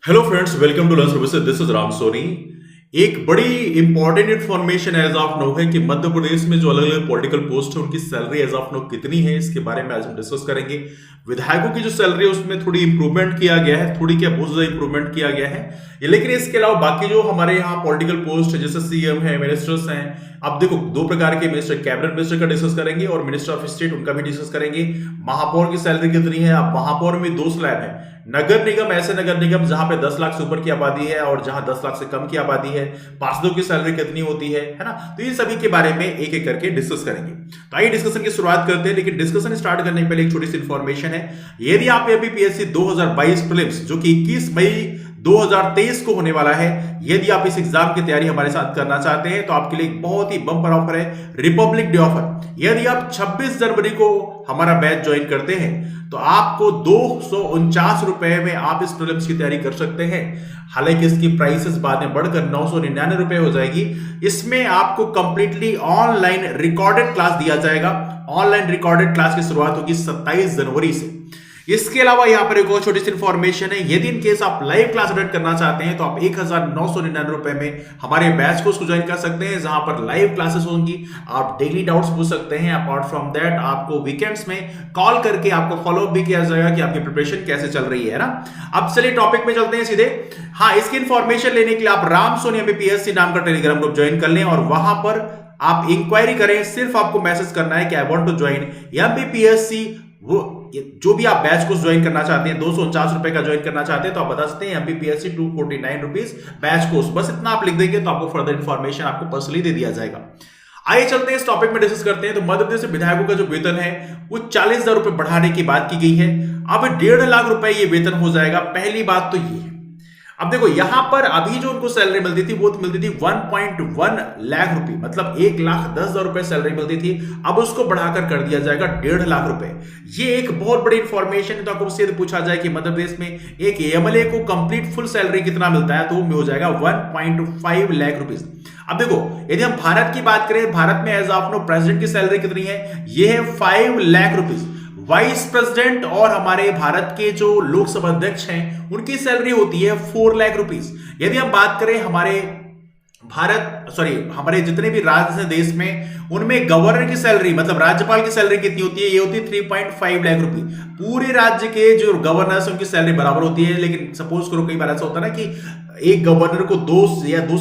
Hello friends, welcome to learn services. This is Ram Soni. एक बड़ी important information as of now है कि मध्य प्रदेश में जो अलग अलग पॉलिटिकल पोस्ट है उनकी सैलरी एज ऑफ नो कितनी है, इसके बारे में आज हम डिस्कस करेंगे। विधायकों की जो सैलरी है उसमें थोड़ी इंप्रूवमेंट किया गया है, थोड़ी क्या बहुत ज्यादा इंप्रूवमेंट किया गया है। लेकिन इसके अलावा बाकी जो हमारे यहाँ पॉलिटिकल पोस्ट है जैसे सीएम है, मिनिस्टर्स हैं। अब देखो, दो प्रकार के मिनिस्टर, कैबिनेट मिनिस्टर का डिस्कस करेंगे और मिनिस्टर ऑफ स्टेट उनका भी डिस्कस करेंगे। महापौर की सैलरी कितनी है। अब महापौर में दो स्लैब है। नगर निगम, ऐसे नगर निगम जहां पे 10 लाख से ऊपर की आबादी है और जहां 10 लाख से कम की आबादी है, पार्षदों की सैलरी कितनी होती है ना। तो इन सभी के बारे में एक एक करके डिस्कस करेंगे। तो आइए डिस्कशन की शुरुआत करते हैं। लेकिन डिस्कशन स्टार्ट करने के पहले एक छोटी सी इंफॉर्मेशन है। यदि आप एमपीपीएससी 2022 प्रीलिम्स जो कि 21 मई 2023 को होने वाला है, यदि आप इस एग्जाम की तैयारी हमारे साथ करना चाहते हैं तो आपके लिए एक बहुत ही बम्पर ऑफर है, रिपब्लिक डे ऑफर। यदि आप 26 जनवरी को हमारा बैच ज्वाइन करते हैं तो आपको 249 रुपए में आप इस प्रीलिम्स की तैयारी कर सकते हैं। हालांकि इसकी प्राइसेस बाद में बढ़कर 999 रुपए हो जाएगी। इसमें आपको कंप्लीटली ऑनलाइन रिकॉर्डेड क्लास दिया जाएगा। ऑनलाइन रिकॉर्डेड क्लास की शुरुआत होगी 27 जनवरी से। इसके अलावा यहां पर एक और छोटी सी इंफॉर्मेशन है। यदि इन केस आप लाइव क्लास अटेंड करना चाहते हैं तो आप 1999 रुपए में हमारे बैच को ज्वाइन कर सकते हैं, जहां पर लाइव क्लासेस होंगी। आप डेली डाउट्स पूछ सकते हैं। अपार्ट फ्रॉम दैट आपको वीकेंड्स में कॉल करके आपको फॉलो भी किया जाएगा कि आपकी प्रिपरेशन कैसे चल रही है ना। अब चलिए टॉपिक में चलते हैं सीधे। हाँ, इसकी इंफॉर्मेशन लेने के लिए आप राम सोनी एमपीपीएससी नाम का टेलीग्राम ग्रुप ज्वाइन कर लें और वहां पर आप इंक्वायरी करें। सिर्फ आपको मैसेज करना है कि I want to join MPPSC. वो जो भी आप बैच को ज्वाइन करना चाहते हैं, 249 रुपए का ज्वाइन करना चाहते हैं तो आप बता सकते हैं एमपीपीएससी 249 रुपीज बैच कोर्स। बस इतना आप लिख देंगे तो आपको फर्दर इंफॉर्मेशन आपको पर्सनली दे दिया जाएगा। आइए चलते हैं इस टॉपिक में डिस्कस करते हैं। तो मध्य प्रदेश विधायकों का जो वेतन है वो 40,000 रुपए बढ़ाने की बात की गई है। अब 1.5 लाख रुपए ये वेतन हो जाएगा। पहली बात तो ये है, अब देखो यहां पर अभी जो उनको सैलरी मिलती थी वो मिलती थी 1.1 लाख रुपए, मतलब 1,10,000 रुपए सैलरी मिलती थी। अब उसको बढ़ाकर कर दिया जाएगा 1.5 लाख रुपए। ये एक बहुत बड़ी इंफॉर्मेशन है। तो आपको सीधे पूछा जाए कि मध्य प्रदेश में एक एमएलए को कंप्लीट फुल सैलरी कितना मिलता है, तो वो हो जाएगा 1.5 लाख रुपीज। अब देखो, यदि हम भारत की बात करें, भारत में एज ऑफ नो प्रेसिडेंट की सैलरी कितनी है, ये है 5 लाख रुपीज। वाइस प्रेसिडेंट और हमारे भारत के जो लोकसभा अध्यक्ष हैं उनकी सैलरी होती है 4 लाख रुपीज। यदि हम बात करें हमारे जितने भी राज्य हैं देश में, उनमें गवर्नर की सैलरी मतलब राज्यपाल की सैलरी कितनी होती है, ये होती है 3.5 लाख रुपए। पूरे राज्य के जो गवर्नर्स उनकी सैलरी बराबर होती है। लेकिन सपोज करो कई बार ऐसा होता है ना कि एक गवर्नर को 2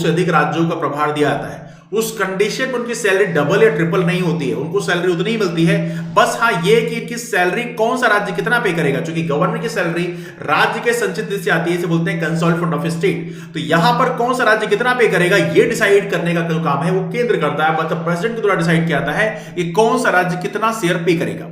से अधिक राज्यों का प्रभार दिया जाता है, उस कंडीशन में उनकी सैलरी डबल या ट्रिपल नहीं होती है, उनको सैलरी उतनी ही मिलती है। बस हाँ, ये कि इनकी सैलरी कौन सा राज्य कितना पे करेगा, क्योंकि गवर्नर की सैलरी राज्य के संचित से आती है, इसे बोलते हैं कंसोलिडेटेड फंड ऑफ स्टेट। तो यहां पर कौन सा राज्य कितना पे करेगा ये डिसाइड करने का जो काम है वो केंद्र करता है, मतलब प्रेसिडेंट के द्वारा डिसाइड किया जाता है कि कौन सा राज्य कितना शेयर पे करेगा।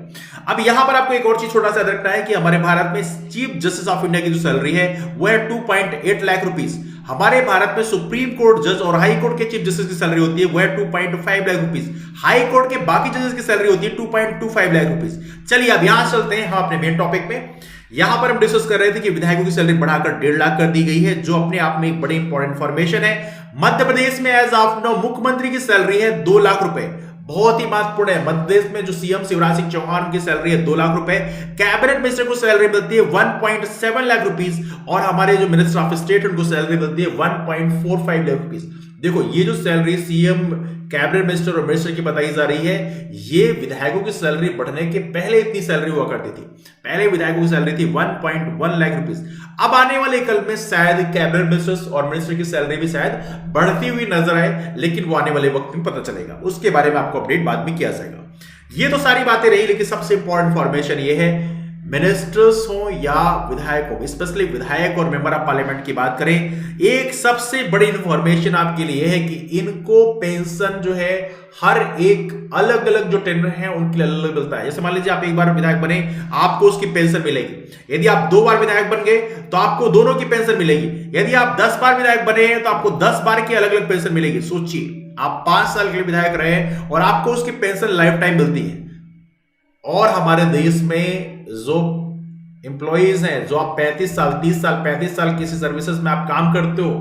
अब यहां पर आपको एक और चीज छोटा सा याद रखना है कि हमारे भारत में चीफ जस्टिस ऑफ इंडिया की जो सैलरी है वो है 2.8 लाख रुपीज। हमारे भारत में सुप्रीम कोर्ट जज और हाई कोर्ट के चीफ जस्टिस की सैलरी होती है वो है 2.5 लाख रुपीज। हाई कोर्ट के बाकी जजेस की सैलरी होती है 2.25 लाख रुपीज। चलिए अब यहां चलते हैं हम अपने मेन टॉपिक पे। यहां पर हम डिस्कस कर रहे थे कि विधायकों की सैलरी बढ़ाकर 1.5 लाख कर दी गई है, जो अपने आप में एक बड़ी इंपॉर्टेंट इंफॉर्मेशन है। मध्य प्रदेश में एज ऑफ नाउ मुख्यमंत्री की सैलरी है 2 लाख रुपए। बहुत ही महत्वपूर्ण है। मध्य प्रदेश में जो सीएम शिवराज सिंह चौहान की सैलरी है 2 लाख रुपए। कैबिनेट मिनिस्टर को सैलरी मिलती है 1.7 लाख रुपीस और हमारे जो मिनिस्टर ऑफ स्टेट उनको सैलरी मिलती है 1.45 लाख रुपीस। देखो, ये जो सैलरी सीएम, कैबिनेट मिनिस्टर और मिनिस्टर की बताई जा रही है, ये विधायकों की सैलरी बढ़ने के पहले इतनी सैलरी हुआ करती थी। पहले विधायकों की सैलरी थी 1.1 लाख रुपीस। अब आने वाले कल में शायद कैबिनेट मिनिस्टर्स और मिनिस्टर की सैलरी भी शायद बढ़ती हुई नजर आए, लेकिन वो आने वाले वक्त में पता चलेगा, उसके बारे में आपको अपडेट बाद में किया जाएगा। ये तो सारी बातें रही, लेकिन सबसे इंपॉर्टेंट इंफॉर्मेशन ये है, मिनिस्टर्स हो या विधायक हो, स्पेशली विधायक और मेंबर ऑफ पार्लियामेंट की बात करें, एक सबसे बड़ी इंफॉर्मेशन आपके लिए है कि इनको पेंशन जो है हर एक अलग अलग जो टेंडर है उनके लिए अलग अलग मिलता है। जैसे मान लीजिए आप एक बार विधायक बने, आपको उसकी पेंशन मिलेगी। यदि आप 2 बार विधायक बन गए तो आपको दोनों की पेंशन मिलेगी। यदि आप 10 बार विधायक बने तो आपको 10 बार की अलग अलग पेंशन मिलेगी। सोचिए, आप 5 साल के लिए विधायक रहे और आपको उसकी पेंशन लाइफ टाइम मिलती है। और हमारे देश में जो एम्प्लॉइज हैं, जो आप 35 साल 30 साल 35 साल किसी सर्विसेज में आप काम करते हो,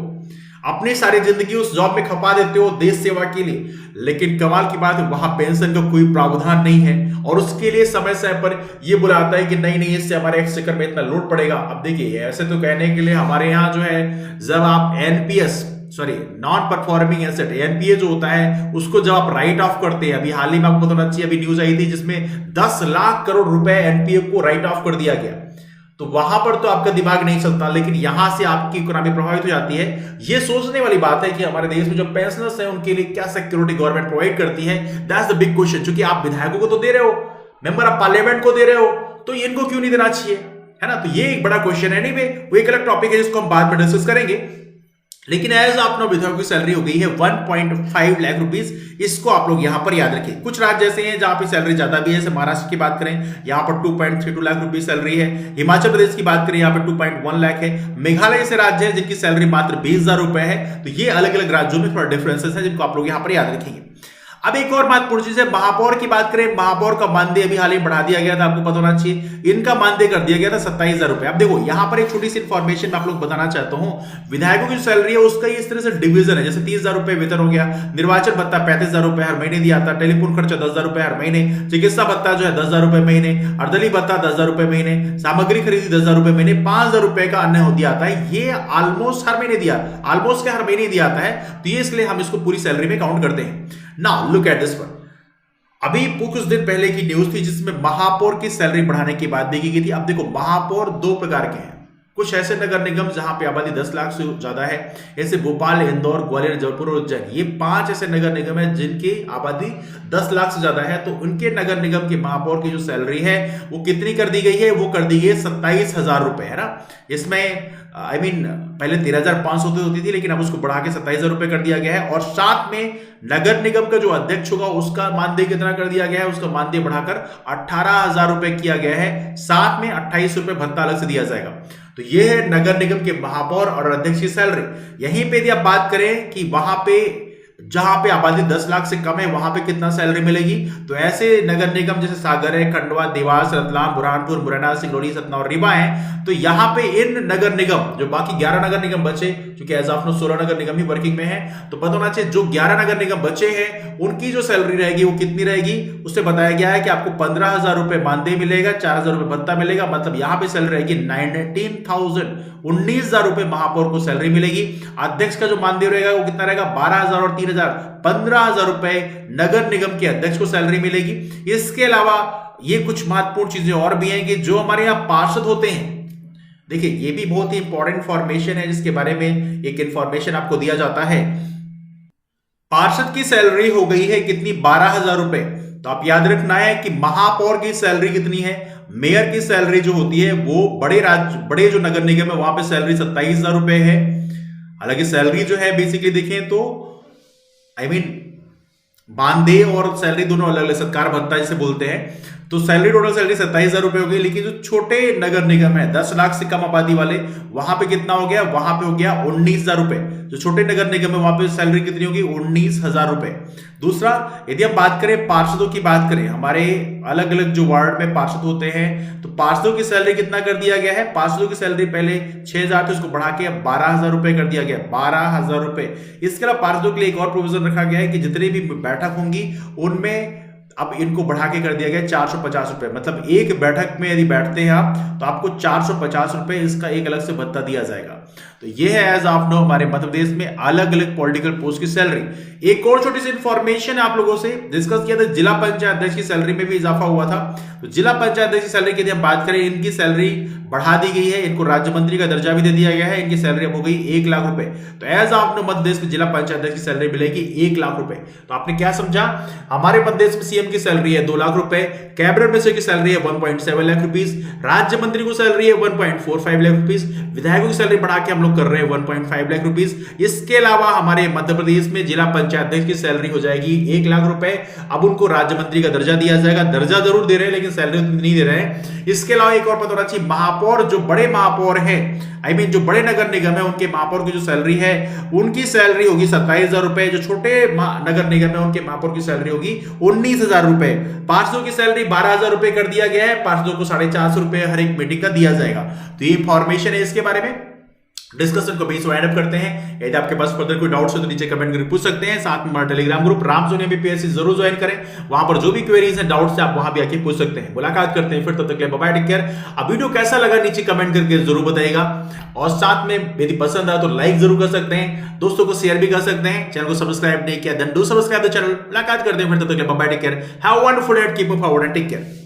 अपनी सारी जिंदगी उस जॉब में खपा देते हो देश सेवा के लिए, लेकिन कमाल की बात है वहां पेंशन का कोई प्रावधान नहीं है और उसके लिए समय समय पर ये बुलाता है कि नहीं नहीं इससे हमारे एक्सचेकर में इतना लोड पड़ेगा। अब देखिए ऐसे तो कहने के लिए हमारे यहाँ जो है जब आप NPS sorry non performing asset NPA जो होता है उसको जब आप राइट ऑफ करते हैं, अभी हाल ही में आपको बताना चाहिए अभी न्यूज आई थी जिसमें 10 लाख करोड़ रुपए एनपीए को राइट ऑफ कर दिया गया, तो वहां पर तो आपका दिमाग नहीं चलता, लेकिन यहां से आपकी इकोनॉमी प्रभावित हो जाती है। ये सोचने वाली बात है कि हमारे देश में जो पेंशनर्स हैं उनके लिए क्या सिक्योरिटी गवर्नमेंट प्रोवाइड करती है। That's the big question. क्योंकि आप विधायकों को तो दे रहे हो, मेंबर ऑफ पार्लियामेंट को दे रहे हो, तो इनको क्यों नहीं देना चाहिए, है ना। तो ये एक बड़ा क्वेश्चन है। एनीवे वो एक अलग टॉपिक है जिसको हम बाद में डिस्कस करेंगे। लेकिन एज आप नो विधायकों की सैलरी हो गई है 1.5 लाख रुपीस, इसको आप लोग यहां पर याद रखें। कुछ राज्य ऐसे हैं जहां पे सैलरी ज्यादा भी है, जैसे महाराष्ट्र की बात करें यहां पर 2.32 लाख रुपीस सैलरी है, हिमाचल प्रदेश की बात करें यहां पर 2.1 लाख है, मेघालय ऐसे राज्य है जिनकी सैलरी मात्र 20,000 रुपए है। तो ये अलग अलग राज्यों में थोड़ा डिफरेंसेस है जिनको आप लोग यहां पर याद रखेंगे। अब एक और महत्वपूर्ण चीज है महापौर की बात करें, महापौर का मानदेय अभी हाल ही बढ़ा दिया गया था, आपको पता होना चाहिए। इनका मानदेय कर दिया गया था 27,000 रुपए। अब देखो यहां पर एक छोटी सी इंफॉर्मेशन मैं आप लोग बताना चाहता हूं, विधायकों की सैलरी है उसका इस तरह से डिवीजन है, जैसे 30,000 रुपए वेतन हो गया, निर्वाचन भत्ता 35,000 रुपए हर महीने दिया था, टेलीफोन खर्चा 10,000 रुपए हर महीने, चिकित्सा भत्ता जो है 10,000 रुपए महीने, अर्दली भत्ता 10,000 रुपए महीने, सामग्री खरीदी 10,000 रुपए महीने, 5,000 रुपए का अन्य दिया आता है। ये ऑलमोस्ट हर महीने दिया, ऑलमोस्ट हर महीने दिया आता है, तो ये इसलिए हम इसको पूरी सैलरी में काउंट करते हैं। Now look at this one. अभी कुछ दिन पहले की न्यूज थी जिसमें महापौर की सैलरी बढ़ाने की बात देखी गई थी। अब देखो महापौर दो प्रकार के हैं, कुछ ऐसे नगर निगम जहां पे आबादी 10 लाख से ज्यादा है, जैसे भोपाल, इंदौर, ग्वालियर, जयपुर और उज्जैन, ये 5 ऐसे नगर निगम है जिनकी आबादी 10 लाख से ज्यादा है। तो उनके नगर निगम के महापौर की जो सैलरी है वो कितनी कर दी गई है, वो कर दी गई है 27,000 रुपए, है ना। इसमें पहले 13,500 होती थी, लेकिन अब उसको बढ़ा के 27,000 रुपए कर दिया गया है। और साथ में नगर निगम का जो अध्यक्ष होगा उसका मानदेय कितना कर दिया गया है, उसका मानदेय बढ़ाकर 18,000 रुपए किया गया है, साथ में 28 रुपए भत्ता अलग से दिया जाएगा। तो ये है नगर निगम के महापौर और अध्यक्ष की सैलरी। यहीं पे यदि आप बात करें कि वहां पे जहां पे आबादी 10 लाख से कम है वहां पे कितना सैलरी मिलेगी, तो ऐसे नगर निगम जैसे सागर है, खंडवा, देवास, रतलाम, बुरहानपुर, मुरैना, सिंगरौली, सतना और रीवा है। तो यहां पे इन नगर निगम जो बाकी 11 नगर निगम बचे, क्योंकि एज ऑफ नो 16 नगर निगम ही वर्किंग में है, तो पता होना चाहिए जो 11 नगर निगम बचे हैं उनकी जो सैलरी रहेगी वो कितनी रहेगी। उससे बताया गया है कि आपको 15,000 रुपए मानदेय मिलेगा, 4,000 रुपए भत्ता मिलेगा, मतलब यहां पे सैलरी रहेगी 19,000 रुपए महापौर को सैलरी मिलेगी। अध्यक्ष का जो मानदेय रहेगा वो कितना रहेगा, 12,000 और 3,000, 15,000 रुपए नगर निगम के अध्यक्ष को सैलरी मिलेगी। इसके अलावा ये कुछ महत्वपूर्ण चीजें और भी हैं कि जो हमारे यहां पार्षद होते हैं, देखिए ये भी बहुत ही इंपॉर्टेंट इंफॉर्मेशन है जिसके बारे में एक इंफॉर्मेशन आपको दिया जाता है। पार्षद की सैलरी हो गई है कितनी, 12,000 रुपए। तो आप याद रखना है कि महापौर की सैलरी कितनी है, मेयर की सैलरी जो होती है वो बड़े जो नगर निगम है वहां पे सैलरी 27,000 रुपए है। हालांकि सैलरी जो है बेसिकली देखें तो मानदेय और सैलरी दोनों अलग अलग, सत्कार भत्ता जिसे बोलते हैं, तो सैलरी टोटल सैलरी 27,000 रुपए हो गई। लेकिन जो छोटे नगर निगम है 10 लाख से कम आबादी वाले, वहां पे कितना हो गया, वहां पे हो गया 19,000 रुपए। जो छोटे नगर निगम है वहां पे सैलरी कितनी होगी, 19,000 रुपए। दूसरा, यदि हम बात करें पार्षदों की बात करें, हमारे अलग अलग जो वार्ड में पार्षद होते हैं तो पार्षदों की सैलरी कितना कर दिया गया है, पार्षदों की सैलरी पहले 6,000 थी उसको बढ़ा के अब 12,000 रुपए कर दिया गया, 12,000 रुपए। इसके अलावा पार्षदों के लिए एक और प्रोविजन रखा गया है कि जितनी भी बैठक होंगी उनमें अब इनको बढ़ा के कर दिया गया 450 रुपए, मतलब एक बैठक में यदि बैठते हैं आप तो आपको 450 रुपए इसका एक अलग से भत्ता दिया जाएगा। तो ये है एज ऑफ नो हमारे मध्य प्रदेश में अलग अलग पॉलिटिकल पोस्ट की सैलरी। एक और छोटी सी इंफॉर्मेशन आप लोगों से डिस्कस किया था, जिला पंचायत अध्यक्ष की सैलरी में भी इजाफा हुआ था। तो जिला पंचायत अध्यक्ष की सैलरी की हम बात करें, इनकी सैलरी बढ़ा दी गई है, इनको राज्य मंत्री का दर्जा भी दे दिया गया है, इनकी सैलरी अब हो गई 1 लाख रुपए। तो as of no Madhya Pradesh में जिला पंचायत अध्यक्ष की सैलरी मिलेगी 1 लाख रुपए। तो आपने क्या समझा, हमारे मध्य प्रदेश में सीएम की सैलरी है 2 लाख रुपए, कैबिनेट मिनिस्टर की सैलरी है 1.7 लाख रुपीस, राज्य मंत्री को सैलरी है 1.45 लाख रुपीस, विधायकों की सैलरी बढ़ा के हम लोग कर रहे हैं 1.5 लाख रुपीस। इसके अलावा हमारे मध्य प्रदेश में जिला पंचायत अध्यक्ष की सैलरी हो जाएगी 1 लाख रुपए। अब उनको राज्य मंत्री का दर्जा दिया जाएगा, दर्जा जरूर दे रहे हैं लेकिन सैलरी नहीं दे रहे हैं। इसके अलावा एक और पता होना चाहिए, महापौर जो बड़े महापौर हैं, जो बड़े नगर निगम है उनके महापौर की जो सैलरी है उनकी सैलरी होगी 27,000 रुपए। जो छोटे नगर निगम है उनके महापौर की सैलरी होगी 19,000 रुपए। पार्षदों की सैलरी 12,000 रुपए कर दिया गया है, पार्षदों को 450 रुपए हर एक मीटिंग का दिया जाएगा। तो ये इंफॉर्मेशन है इसके बारे में। डिस्कशन को बीच वाइंड अप करते हैं। यदि आपके पास फर्दर कोई डाउट्स हो तो नीचे कमेंट करके पूछ सकते हैं। साथ में हमारा टेलीग्राम ग्रुप रामसोनी एमबीपीएससी जरूर ज्वाइन करें, वहां पर जो भी क्वेरीज हैं, डाउट्स हैं, आप वहां भी आके पूछ सकते हैं। मुलाकात करते हैं फिर, तब तक के लिए बाय बाय, टेक केयर। अब वीडियो कैसा लगा नीचे कमेंट करके जरूर बताइएगा, और साथ में यदि पसंद आया तो लाइक जरूर कर सकते हैं, दोस्तों को शेयर भी कर सकते हैं। चैनल को सब्सक्राइब नहीं किया then do subscribe the channel. मुलाकात करते हैं फिर, तब तक के लिए bye bye, take care. Have a wonderful day, keep up forward and take care.